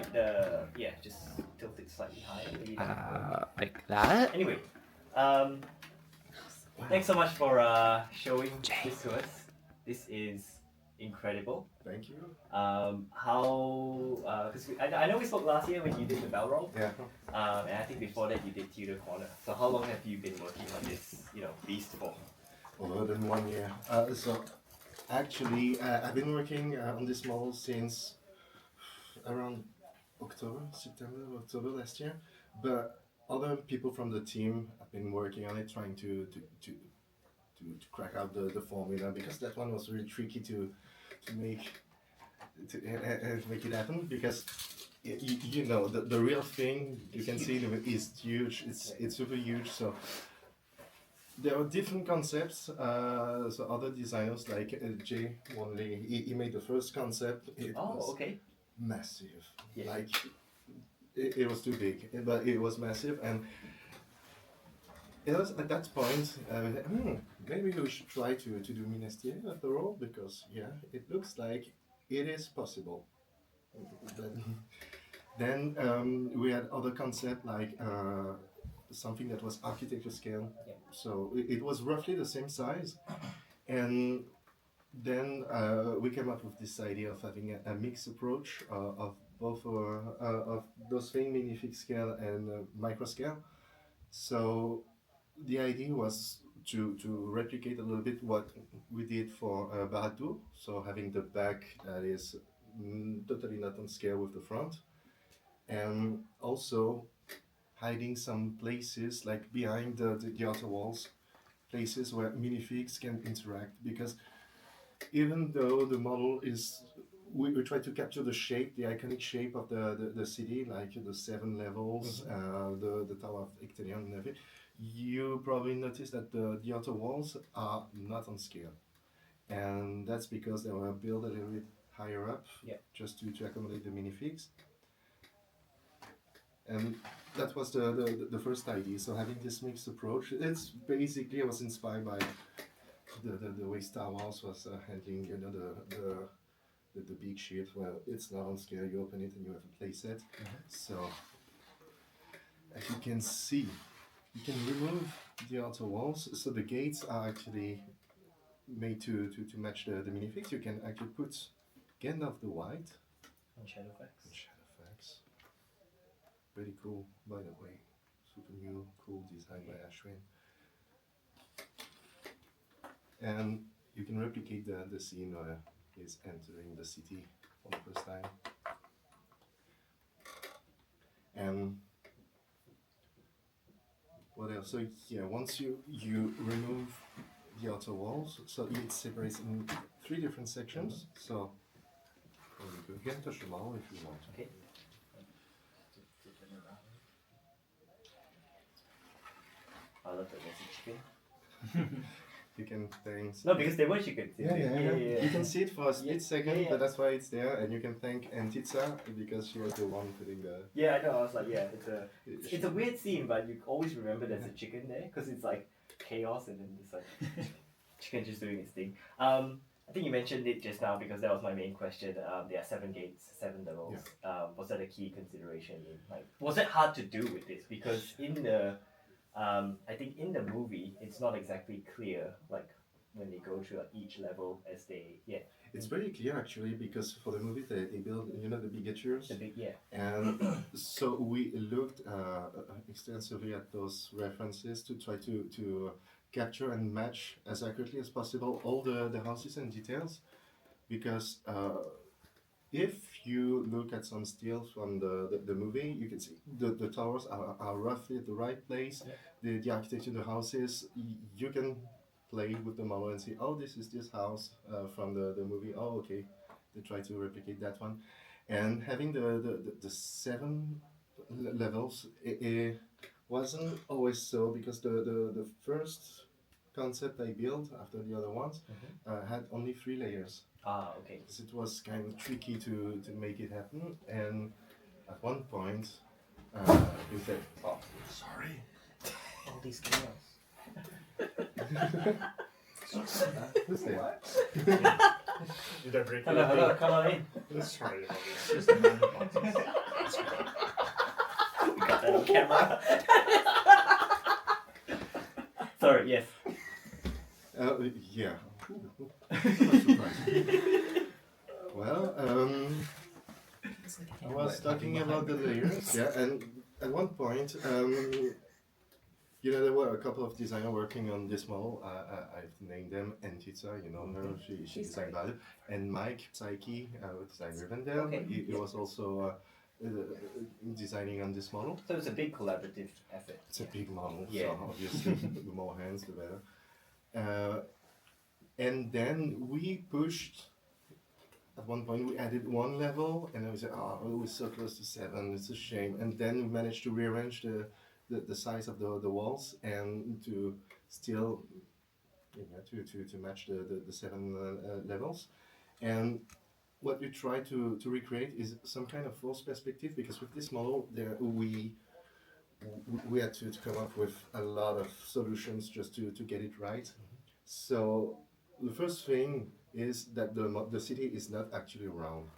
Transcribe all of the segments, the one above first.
like the just tilt it slightly higher. Maybe Like that. Anyway, thanks so much for showing this to us. This is incredible. Thank you. How? Because I know we spoke last year when you did the bell roll. Yeah. And I think before that you did Tudor Corner. So how long have you been working on this, beast for? More than 1 year. So actually, I've been working on this model since around October last year. But other people from the team have been working on it, trying to crack out the formula, because that one was really tricky to make it happen, because the real thing you can see is huge. It's super huge. So there are different concepts. So other designers like Jay Wanley, he made the first concept. It was okay. Massive. Yeah. Like it was too big, but it was massive, and it was at that point, maybe we should try to do Minas Tirith after all, because it looks like it is possible. Then we had other concept like something that was architecture scale. Yeah. So it was roughly the same size, and then we came up with this idea of having a mixed approach of both of those things, minifig scale and micro scale. So the idea was to replicate a little bit what we did for Baratu, so having the back that is totally not on scale with the front, and also hiding some places like behind the outer walls, places where minifigs can interact, because even though the model is, we try to capture the shape, the iconic shape of the city, like the 7 levels, the Tower of Icterion and everything. You probably noticed that the outer walls are not on scale, and that's because they were built a little bit higher up, just to accommodate the minifigs. And that was the first idea. So having this mixed approach, it's basically, I was inspired by the way Star Wars was handling the big ship, where it's not on scale, you open it and you have a playset. So as you can see, you can remove the outer walls, so the gates are actually made to match the minifigs. You can actually put Gandalf the White And Shadowfax. Pretty cool, by the way. Super new, cool design by Ashwin. And you can replicate the scene where he's entering the city for the first time. And what else? So once you remove the outer walls, so it separates in 3 different sections. So you can touch them all if you want. Okay. I love that there's a chicken. You can thank. No, because they were chickens. Yeah. You can see it for a split second, but that's why it's there, and you can thank Antitsa because she was the one putting the. Yeah, I know. I was like, it's a weird scene, but you always remember there's a chicken there, because it's like chaos, and then it's like chicken just doing its thing. I think you mentioned it just now, because that was my main question. There are 7 gates, 7 levels. Yeah. Was that a key consideration? Was it hard to do with this? Because in the I think in the movie, it's not exactly clear, like when they go through each level as they, It's very clear actually, because for the movie they build, the bigatures. The big, And so we looked extensively at those references to try to capture and match as accurately as possible all the houses and details, because if you look at some stills from the movie, you can see the towers are roughly at the right place. The architecture of the houses, you can play with the model and see, oh, this is this house from the movie. Oh, okay, they try to replicate that one. And having the 7 levels, it wasn't always so, because the first concept I built after the other ones had only 3 layers. Okay. So it was kind of tricky to make it happen, and at one point we said, oh, sorry. All these chaos. Who's there? Did I break Hello, come on in. Sorry about this. Just a man. that on camera. Sorry, yes. Yeah. Not surprising. Well, I was talking about the layers, yeah, and at one point, there were a couple of designers working on this model. I've named them Antita, her, she designed Val, and Mike Psyche, designed Rivendell. Okay. He was also designing on this model. So it's a big collaborative effort. It's a big model, Yeah. so obviously the more hands, the better. And then we pushed. At one point, we added one level, and then we said, "Oh, we're so close to 7. It's a shame." And then we managed to rearrange the size of the walls and to still to match the 7 levels. And what we try to recreate is some kind of false perspective, because with this model, we had to come up with a lot of solutions just to get it right. So the first thing is that the city is not actually round.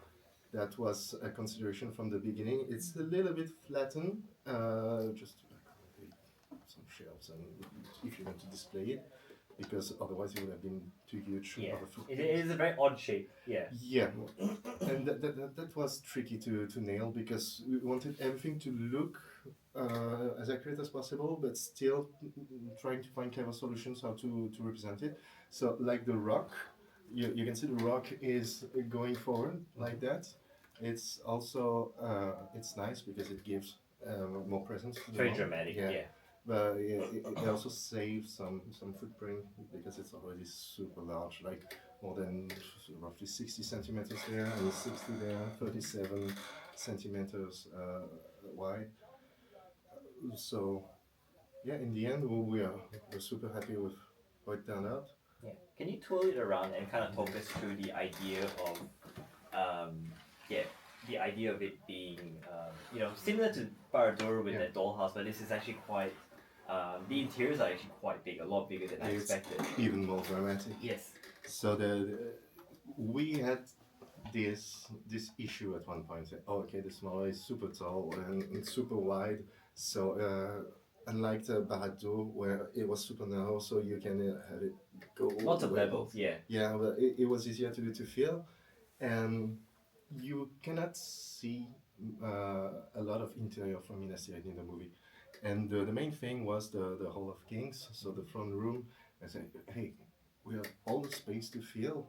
That was a consideration from the beginning. It's a little bit flattened, just to accommodate some shelves, and if you want to display it, because otherwise it would have been too huge. Yeah, of a footprint. it is a very odd shape. Yeah. Yeah, and that was tricky to nail, because we wanted everything to look as accurate as possible, but still trying to find clever solutions how to represent it. So, like the rock, you can see the rock is going forward like that. It's also it's nice because it gives more presence to the Very rock. dramatic. Yeah. But it also saves some footprint, because it's already super large, like more than roughly 60 centimeters there, and 60 there, 37 centimeters wide. So, yeah, in the end, we're super happy with how it turned out. Yeah. Can you twirl it around and kind of talk us through the idea of, the idea of it being, similar to Baradur with that dollhouse, but this is actually quite. The interiors are actually quite big, a lot bigger than I expected. Even more dramatic. Yes. So we had this issue at one point. Oh, okay, this model is super tall and super wide. So unlike the Baradur, where it was super narrow, so you can have it go. Lots of levels. Yeah. Yeah, but it was easier to feel, and you cannot see a lot of interior from Minas Tirith in the movie. And the main thing was the Hall of Kings, so the front room. I said, hey, we have all the space to fill.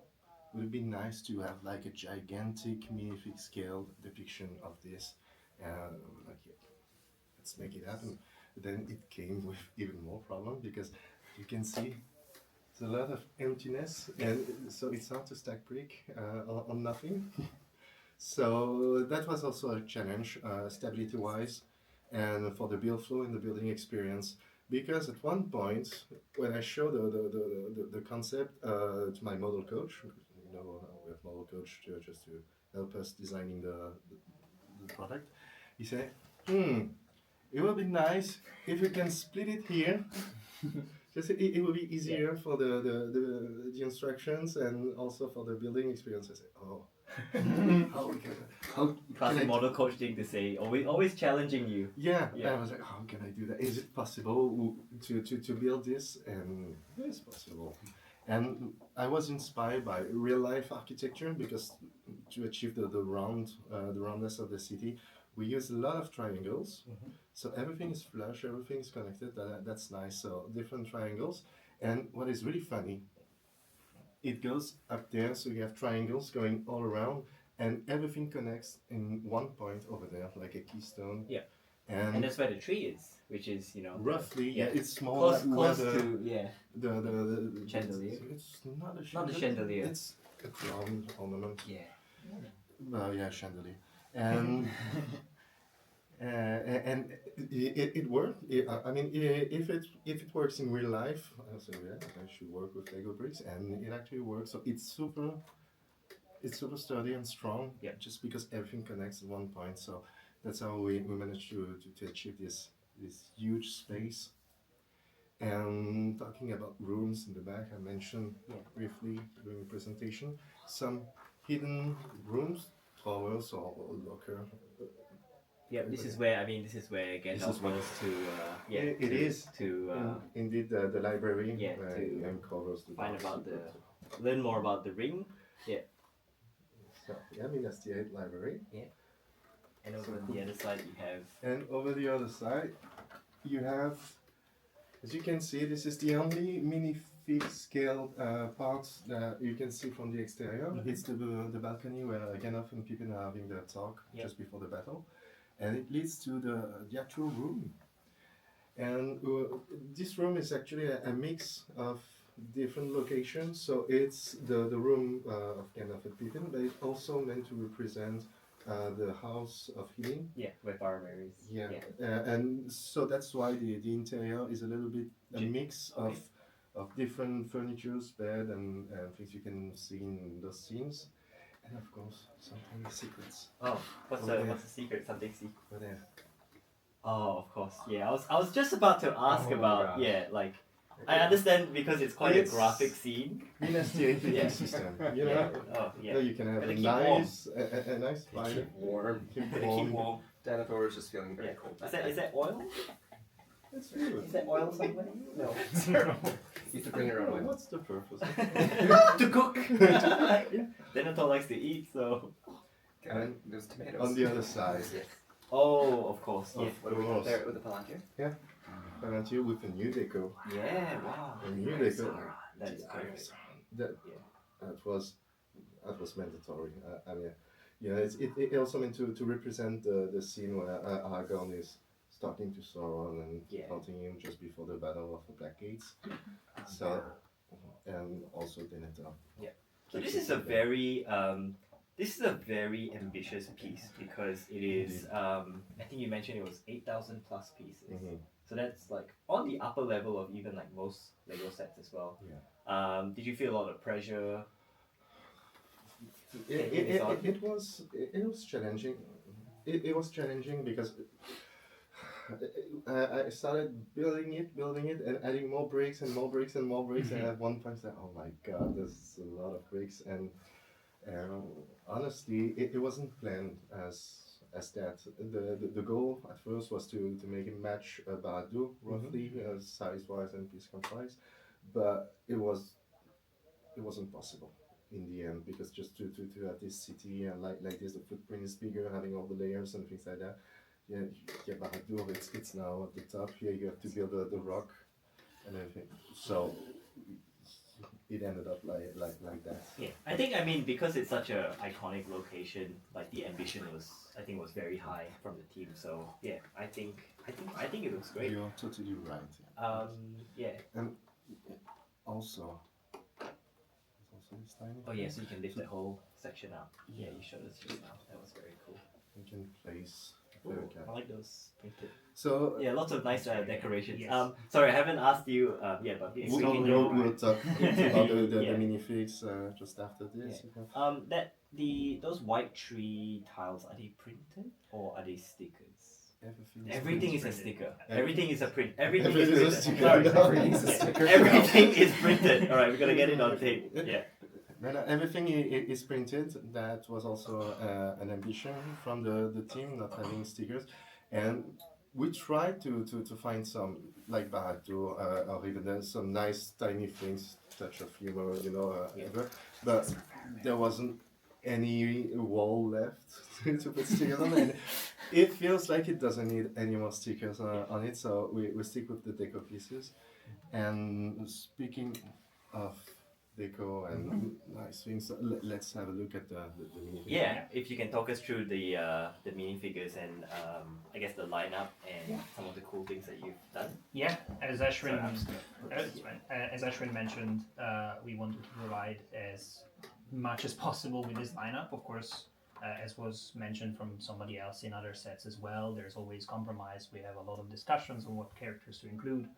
Would it be nice to have like a gigantic minifig scale depiction of this? Like, yeah, let's make it happen. But then it came with even more problem, because you can see there's a lot of emptiness, and so it's hard to stack brick on nothing. So that was also a challenge, stability-wise, and for the build flow and the building experience. Because at one point, when I showed the concept to my model coach, we have model coach just to help us designing the product, he said, it would be nice if we can split it here. Just it will be easier for the instructions and also for the building experience. I said, oh. How Classic model coach thing to say, always challenging you. Yeah, I was like, how can I do that? Is it possible to build this? And it's possible. And I was inspired by real life architecture, because to achieve the roundness of the city, we use a lot of triangles. So everything is flush, everything is connected. That's nice. So different triangles. And what is really funny, it goes up there, so you have triangles going all around, and everything connects in one point over there, like a keystone. Yeah. And that's where the tree is, which is, roughly, it's more close like to the chandelier. It's not a chandelier. Not the chandelier. It's a crown ornament. Yeah. Chandelier. And and it worked. I mean, if it works in real life, so yeah, I should work with Lego bricks, and it actually works. So it's super sturdy and strong. Yeah. Just because everything connects at one point. So that's how we managed to achieve this huge space. And talking about rooms in the back, I mentioned briefly during the presentation some hidden rooms, drawers or locker Yeah, this is where Gandalf is where- goes to It is to indeed the library. yeah, to and covers the find dark about secret. learn more about the ring. Yeah, So yeah, Minas Tirith library. and over So on cool. the other side you have And over the other side, you have, as you can see, this is the only minifig scale part that you can see from the exterior. It's the balcony where Gandalf and Pippin are having their talk just before the battle, and it leads to the actual room. And this room is actually a mix of different locations. So it's the room of Gandalf and Pippin, but it's also meant to represent the house of healing. where Faramir is. Yeah, and so that's why the interior is a little bit a mix of different furnitures, bed, and things you can see in those scenes, and of course some tiny secrets. Oh, what's the secret? Something secret. Over there. Oh, of course. Yeah, I was just about to ask Oh, about like I understand because it's quite a graphic scene. Minas Tirith system, you know. Oh yeah. So you can have Gotta a keep nice, a nice fire. Keep warm. Keep Gotta warm. keep warm. Denethor is just feeling very cold. Is that oil? That's good. Is that oil somewhere? No. You have to bring your own oil. What's the purpose? To cook. Denethor likes to eat, so. And there's tomatoes. On the other side, Yes. Oh, of course. Yeah. What do we got there with the palanquin? aren't you with a new deco? Yeah. Wow. A new deco. That is perfect. That was mandatory. I mean, yeah, it also meant to represent the scene where Aragorn is talking to Sauron and taunting him just before the Battle of the Black Gates. So, and also Denethor. Yeah. So this is a very ambitious piece because it is I think you mentioned it was 8,000 plus pieces. Mm-hmm. So that's like on the upper level of even like most Lego sets as well. Yeah. Did you feel a lot of pressure? It was challenging. It was challenging because I started building it, and adding more bricks and more bricks and more bricks. And at one point, I said, "Oh my God, there's a lot of bricks." And honestly, it wasn't planned as that. The goal at first was to make it match Barad-dûr roughly size wise and piece count wise, but it wasn't possible in the end because just to have this city and like this, the footprint is bigger, having all the layers and things like that. Yeah, Barad-dûr, it's now at the top. Here you have to build the rock and everything. So it ended up like that. Yeah, I think because it's such a iconic location, like the ambition was very high from the team. So yeah, I think it looks great. You're totally right. Yeah. And also this tiny. Oh yeah, so you can lift that whole section up. Yeah, you showed us just now. That was very cool. You can place. Ooh, I like those printed. So Yeah, lots of nice decorations. Yes. Sorry, I haven't asked you yet, but we'll talk about the Yeah. minifigs just after this. those white tree tiles, are they printed or are they stickers? Everything Everything is a printed. sticker. Everything- Everything is a print. Everything Everything is is a printed. sticker. Sorry. Everything's a sticker. Everything is printed. All right, we're gonna get it on tape. Yeah. Then everything is printed. That was also an ambition from the team, not having stickers, and we tried to find some like Barad-dûr or even some nice tiny things, touch of humor, ever. But there wasn't any wall left to put stickers on, and it feels like it doesn't need any more stickers on it. So we stick with the deco pieces. And speaking of deco and nice things, let's have a look at the minifigures. Yeah, if you can talk us through the minifigures and I guess the lineup and some of the cool things that you've done. Yeah, as Sorry, Ashwin, I'm just as Ashwin mentioned, we wanted to provide as much as possible with this lineup. Of course, as was mentioned from somebody else in other sets as well, there's always compromise. We have a lot of discussions on what characters to include.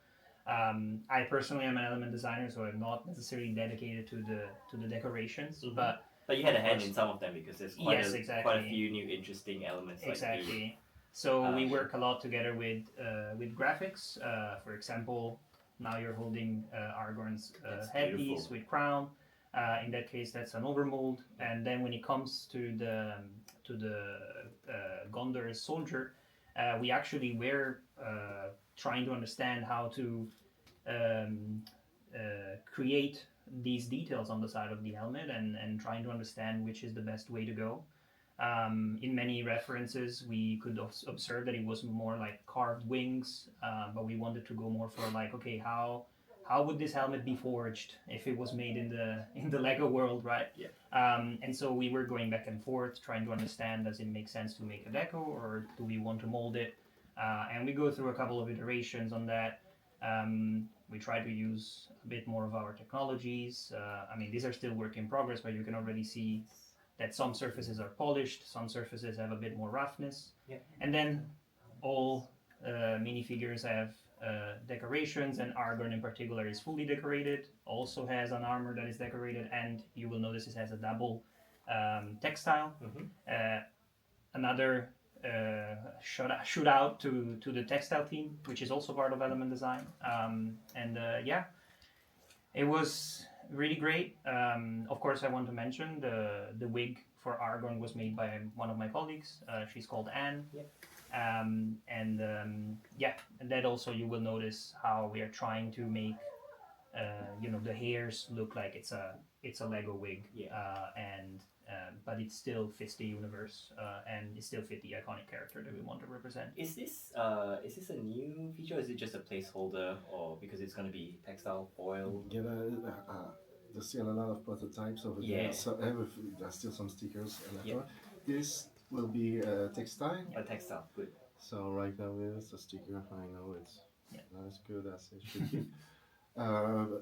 I personally am an element designer, so I'm not necessarily dedicated to the decorations, but you had a hand in some of them because there's quite Yes, a exactly. few new interesting elements. exactly. So we work a lot together with graphics. For example, now you're holding Aragorn's That's headpiece beautiful. with crown. In that case, that's an overmold. And then when it comes to the Gondor's soldier, we actually were trying to understand how to create these details on the side of the helmet and trying to understand which is the best way to go. In many references, we could observe that it was more like carved wings, but we wanted to go more for like, okay, how would this helmet be forged if it was made in the Lego world, right? Yeah. And so we were going back and forth, trying to understand, does it make sense to make a deco or do we want to mold it? And we go through a couple of iterations on that. We try to use a bit more of our technologies. I mean, these are still work in progress, but you can already see that some surfaces are polished, some surfaces have a bit more roughness. Yeah. And then all minifigures have decorations, and Argon in particular is fully decorated, also has an armor that is decorated, and you will notice it has a double textile. Another shout out to the textile team, which is also part of element design. Yeah, it was really great. Of course, I want to mention the wig for Argon was made by one of my colleagues. She's called Anne. Yep. Yeah, and that also you will notice how we are trying to make the hairs look like it's a Lego wig. But it still fits the universe and it still fits the iconic character that we want to represent. Is this a new feature, or is it just a placeholder, or because it's going to be textile foil? Yeah, there's still a lot of prototypes over Yeah. there. So there's still some stickers and Yeah. This will be textile. A textile, good. So right now it's a sticker. I know it's not as good as it should be.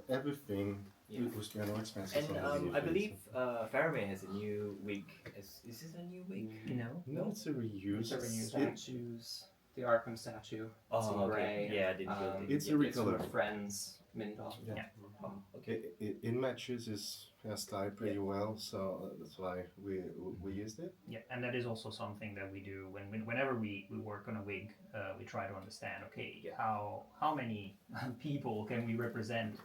Everything Yeah. was kind of expensive. And I believe Faramir has a new wig. Is this a new wig? No, it's a reuse. It's a reuse It- statues. The Arkham statue. It's Oh, in okay. gray. Yeah, I didn't build it. It's a It's from recolor. a friend's mini doll. Yeah. Oh, okay. It matches his hairstyle pretty well, so that's why we used it. Yeah, and that is also something that we do whenever we work on a wig. We try to understand, okay, how many people can we represent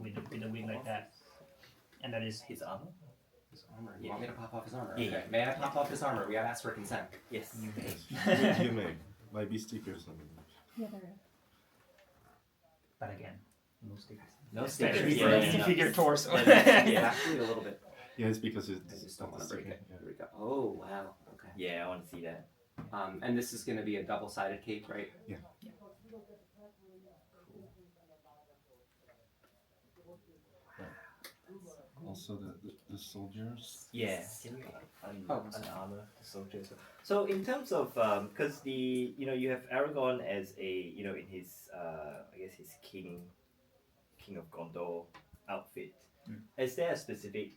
with a wig like that, and that is His armor? His armor. You Yeah. want me to pop off his armor? Yeah. Okay. May I pop off his armor? We gotta ask for consent. Yes. you may. Yes, you may. Might be stickers. But again, no stickers. No Especially stickers. for Yeah, a yeah, no. minifigure torso. Yeah. Actually, a little bit. Yeah, it's because it's. I just don't want to break it. Yeah. Here we go. Oh wow. Okay. Yeah, I want to see that. And this is going to be a double-sided cape, right? Yeah. Also the soldiers. Yeah. Can you Oh, unarmor the soldiers? So in terms of because you have Aragorn as a in his I guess his king of Gondor outfit. Is there a specific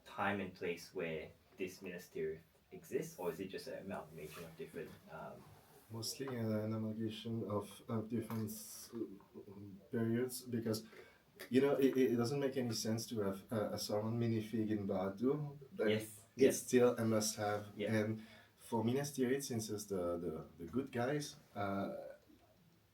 time and place where this Minas Tirith exists, or is it just an amalgamation of different? Mostly an amalgamation of different periods because it doesn't make any sense to have a Sauron minifig in Barad-dûr, but Yes. it's still a must-have. Yeah. And for Minas Tirith, since it's the good guys,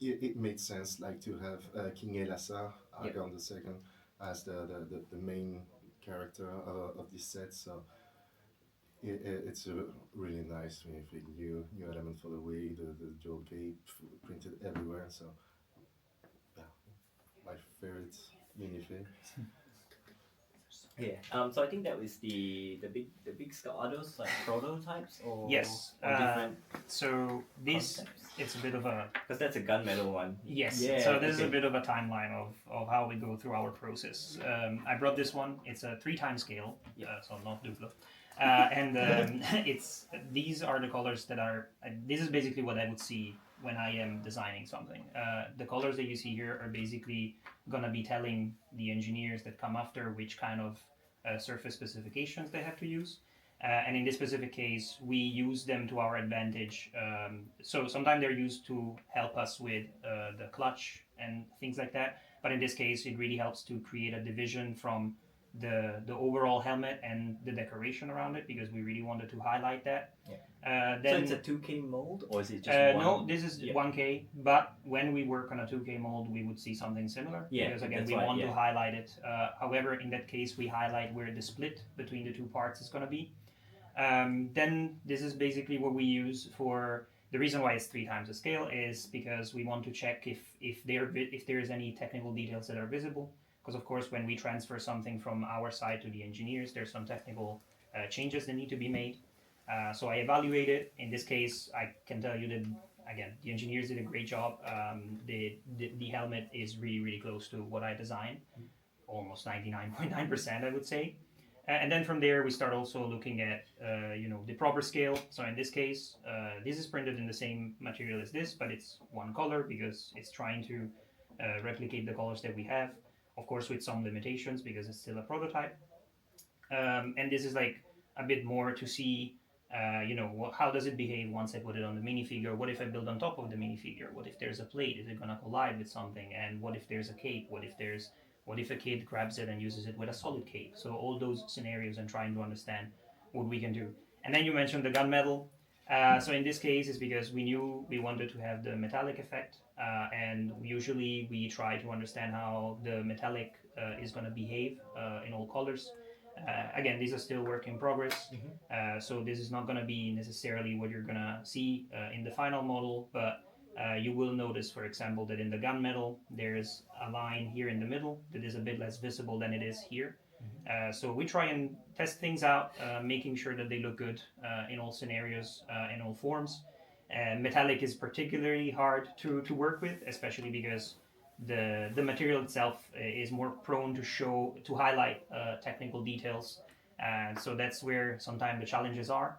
it made sense like to have King Elassar, Aragorn II, as the main character of this set. So it's a really nice minifig, new element for the wig, the dual cape printed everywhere. So yeah, my favorite minifig. Yeah. So I think that was the big skull. Are those like prototypes or Yes. or different So this concepts? it's a bit of a Because that's a gunmetal one. yes. Yeah, So this is a okay. bit of a timeline of how we go through our process. I brought this one. It's a 3x scale, so not Duplo. These are the colors that are. This is basically what I would see when I am designing something. The colors that you see here are basically gonna be telling the engineers that come after which kind of surface specifications they have to use. And in this specific case, we use them to our advantage. So sometimes they're used to help us with the clutch and things like that. But in this case, it really helps to create a division from the overall helmet and the decoration around it, because we really wanted to highlight that. So Then it's a 2K mold, or is it just one? no, this is Yeah. 1K, but when we work on a 2K mold, we would see something similar. Yeah, Because again, that's we right, want to yeah. highlight it. However, in that case, we highlight where the split between the two parts is going to be. Then this is basically what we use for The reason why it's 3 times the scale is because we want to check if there is any technical details that are visible. Because of course, when we transfer something from our side to the engineers, there's some technical changes that need to be made. So I evaluated. In this case, I can tell you that again, the engineers did a great job. The helmet is really close to what I designed, almost 99.9%, I would say. And then from there, we start also looking at the proper scale. So in this case, this is printed in the same material as this, but it's one color because it's trying to replicate the colors that we have. Of course, with some limitations because it's still a prototype. And this is like a bit more to see, how does it behave once I put it on the minifigure? What if I build on top of the minifigure? What if there's a plate? Is it gonna collide with something? And what if there's a cape? What if a kid grabs it and uses it with a solid cape? So all those scenarios and trying to understand what we can do. And then you mentioned the gunmetal. So in this case, it's because we knew we wanted to have the metallic effect, and usually we try to understand how the metallic is going to behave in all colors. Again, these are still work in progress, so this is not going to be necessarily what you're going to see in the final model, but you will notice, for example, that in the gunmetal, there's a line here in the middle that is a bit less visible than it is here. So we try and test things out, making sure that they look good in all scenarios, in all forms. Metallic is particularly hard to work with, especially because the material itself is more prone to highlight technical details. So that's where sometimes the challenges are.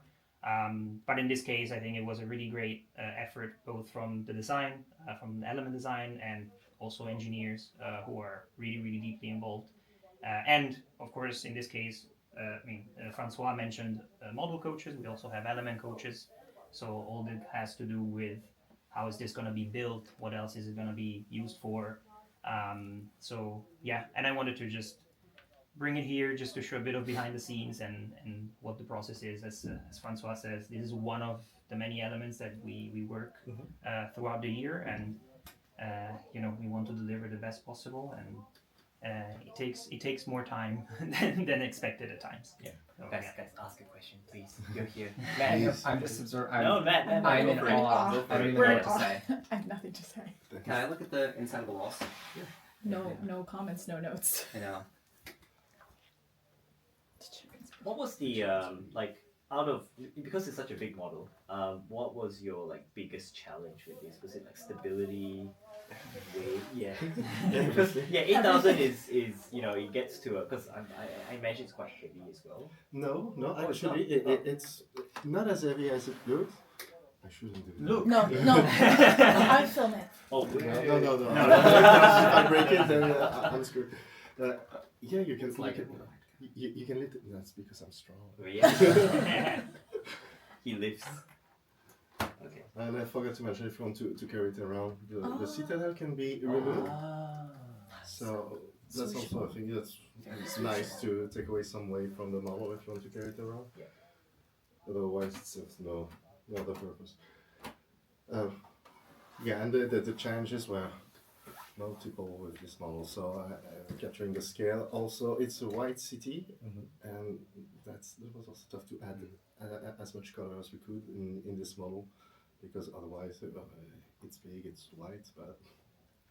But in this case, I think it was a really great effort, both from the design, from the element design, and also engineers who are really deeply involved. And of course, in this case, Francois mentioned model coaches. We also have element coaches. So all that has to do with how is this going to be built? What else is it going to be used for? So yeah, and I wanted to just bring it here just to show a bit of behind the scenes and what the process is. As Francois says, this is one of the many elements that we work throughout the year, and we want to deliver the best possible, and it takes more time than expected at times. Yeah. So, Guys, yeah. guys, ask a question, please. You're here. Matt, I'm just observing. no, Matt, I'm go in for it. awe. Go for I don't it. even know what to say. I have nothing to say. Can I look at the inside of the walls? No comments, no notes. I know. What was the because it's such a big model? What was your biggest challenge with this? Was it stability, weight? Yeah, because 8,000 is it gets to because I imagine it's quite heavy as well. No, Oh, it's actually, not? it's not as heavy as it looks. I shouldn't do that. Look. No. I film it. Oh, No. If I break it, then I'm screwed. Yeah, you can It's like lift it. You can lift it. That's because I'm strong. Yeah. He lifts. Okay. And I forgot to mention, if you want to carry it around, the citadel can be removed. So that's also a thing that's it's nice to take away some weight from the model if you want to carry it around. Yeah. Otherwise, it serves no other purpose. And the challenges were multiple with this model. So capturing the scale. Also, it's a white city, and that was also tough to add as much color as we could in this model, because otherwise it's big, it's white, but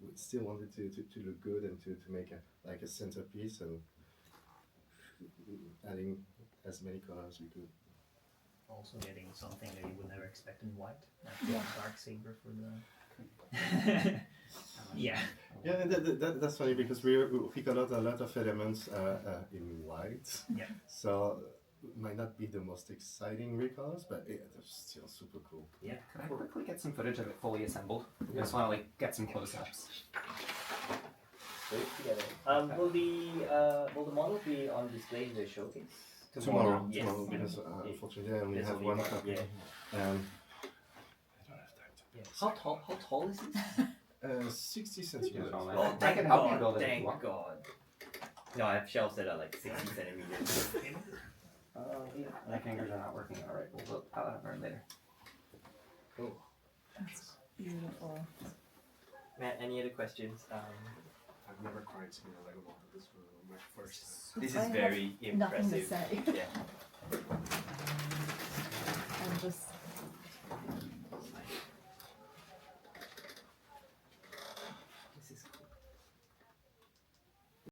we still wanted to look good and to make a centerpiece, and adding as many colors as we could. Also getting something that you would never expect in white, like Yeah. dark saber for the. Yeah. Yeah, and that's funny because we got a lot of elements in white. Yeah. So it might not be the most exciting recolors, but they're still super cool. Yeah. Can I quickly get some footage of it fully assembled? I just want to get some close-ups. Put it together. Will the model be on display in the showcase? Tomorrow, Yes. because unfortunately I only There's have only one one, copy. yeah. I don't have time to. Yeah. How tall is it? 60 centimeters. Oh, Oh, I can help you God, build it if you thank want. God. No, I have shelves that are 60 centimeters. My fingers are not working alright. We'll learn later. Cool. That's beautiful. Matt, any other questions? I've never cried seeing a Lego model. This was my first time. This I is have very nothing to impressive. say. Yeah. I'm just